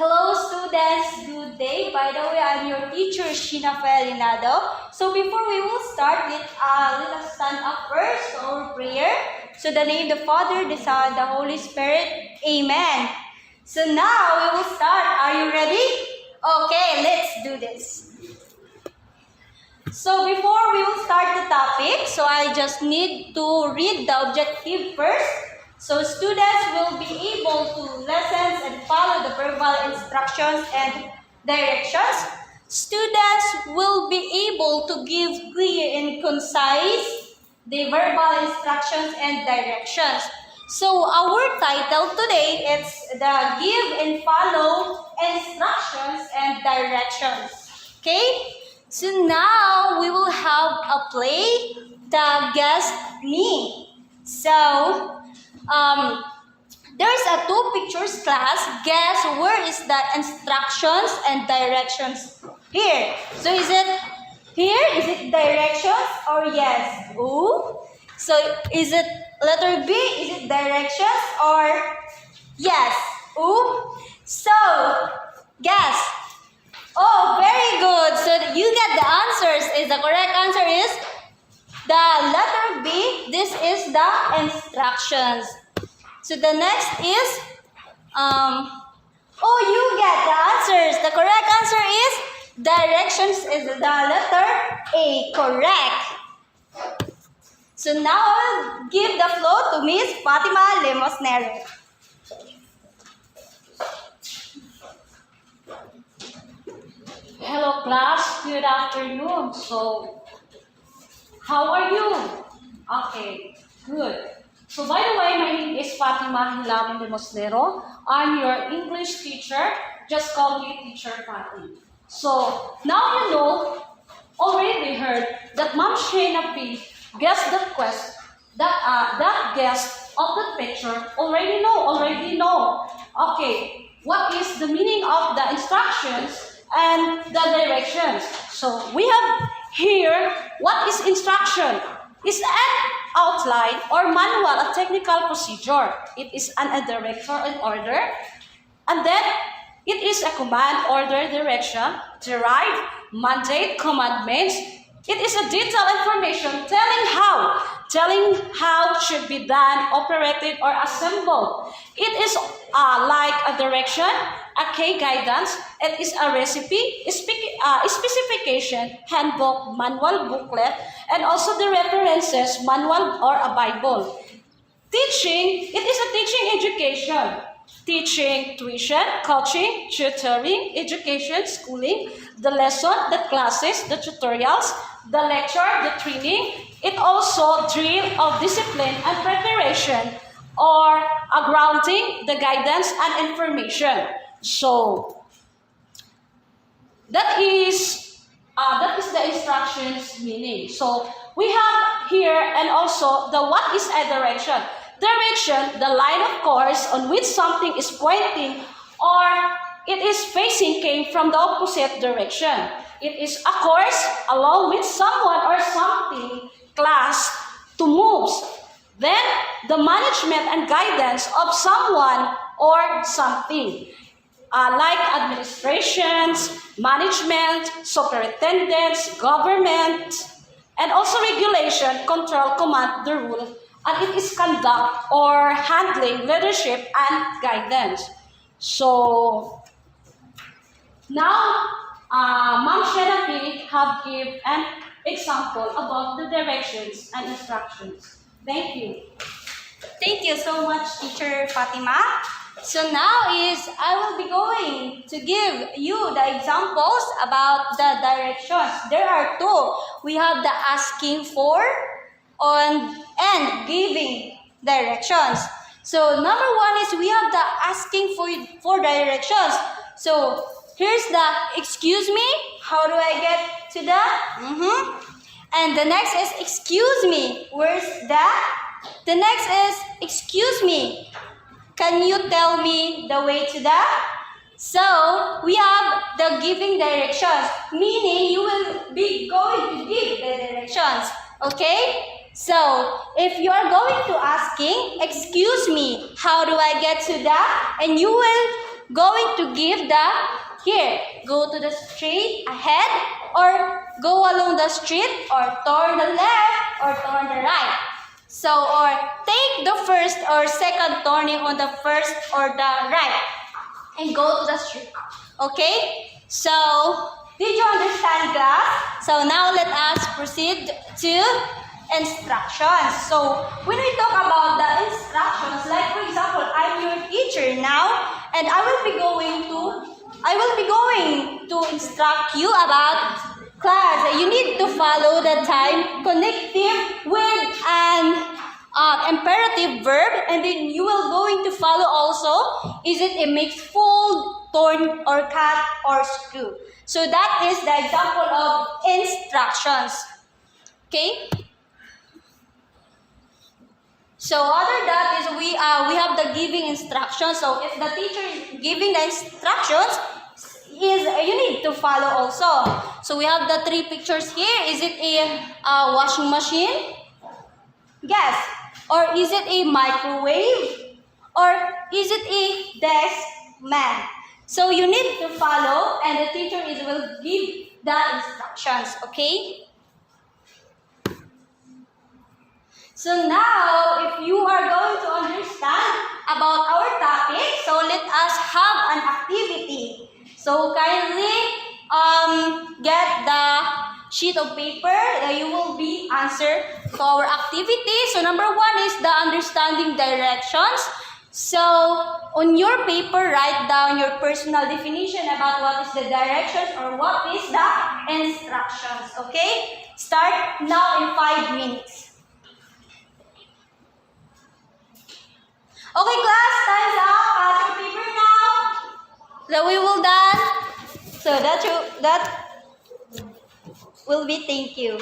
Hello students, good day. By the way, I'm your teacher, Sheena Felinado. So before we will start, let us stand up first for our prayer. So the name of the Father, the Son, the Holy Spirit. Amen. So now we will start. Are you ready? Okay, let's do this. So before we will start the topic, so I just need to read the objective first. So students will be able to listen and follow the verbal instructions and directions. Students will be able to give clear and concise the verbal instructions and directions. So our title today is the give and follow instructions and directions. Okay? So now we will have a play, the Guess Me. So there's a two pictures class. Guess where is the instructions and directions here? So is it here? Is it directions or yes? Ooh. So is it letter B? Is it directions or yes? Ooh. So guess. Oh, very good. So you get the answers. Is the correct answer is the letter B. This is the instructions. So the next is, you get the answers. The correct answer is directions is the letter A. Correct. So now I'll give the floor to Miss Fatima Limosnero. Hello class, good afternoon. So, how are you? Okay, good. So by the way, my name is Fatima Hilamin Limosnero. I'm your English teacher. Just call me Teacher Fati. So now you know, already heard that Ma'am Shayna P guessed the quest, that guess of the picture. Already know. Okay, what is the meaning of the instructions and the directions? So we have here, what is instruction? It's an outline or manual, a technical procedure. It is a direction and order. And then it is a command, order, direction, derive, mandate, commandments. It is a detailed information telling how should be done, operated, or assembled. It is like a direction, a key guidance. It is a recipe, specification, handbook, manual, booklet, and also the references, manual, or a Bible. Teaching, it is a teaching education. Teaching, tuition, coaching, tutoring, education, schooling, the lesson, the classes, the tutorials, the lecture, the training. It also drill of discipline and preparation, or a grounding, the guidance and information. So that is the instructions meaning. So we have here, and also the what is a direction. Direction, the line of course on which something is pointing or it is facing, came from the opposite direction. It is a course along with someone or something, class, to move. Then the management and guidance of someone or something, like administrations, management, superintendents, government, and also regulation, control, command, the rule. And it is conduct or handling, leadership, and guidance. So now, Ma'am Shayna P have given an example about the directions and instructions. Thank you. Thank you so much, Teacher Fatima. So now I will be going to give you the examples about the directions. There are two. We have the asking for and giving directions. So number one is we have the asking for directions. So here's the excuse me. How do I get to the? And the next is excuse me. Where's that? The next is excuse me. Can you tell me the way to that? So we have the giving directions, meaning you will be going to give the directions. Okay? So if you are going to asking, excuse me, how do I get to that? And you will going to give the, here, go to the street ahead, or go along the street, or turn the left, or turn the right. So, or take the first or second turning on the first or the right, and go to the street. Okay? So, did you understand, class? So now let us proceed to instructions. So when we talk about the instructions, like for example, I'm your teacher now, and I will be going to instruct you about class. You need to follow the time connective with an imperative verb, and then you will going to follow also, is it a mixed fold, torn, or cut, or screw. So that is the example of instructions. Okay? So other that is we have the giving instructions. So if the teacher is giving the instructions, you need to follow also. So we have the three pictures here. Is it a washing machine? Yes. Or is it a microwave? Or is it a desk man? So you need to follow, and the teacher will give the instructions, okay? So now, if you are going to understand about our topic, so let us have an activity. So kindly get the sheet of paper that you will be answer to our activity. So number one is the understanding directions. So on your paper, write down your personal definition about what is the directions or what is the instructions. Okay? Start now in 5 minutes. Okay, class, time's up. Pass your paper now. So we will done. So that will be thank you.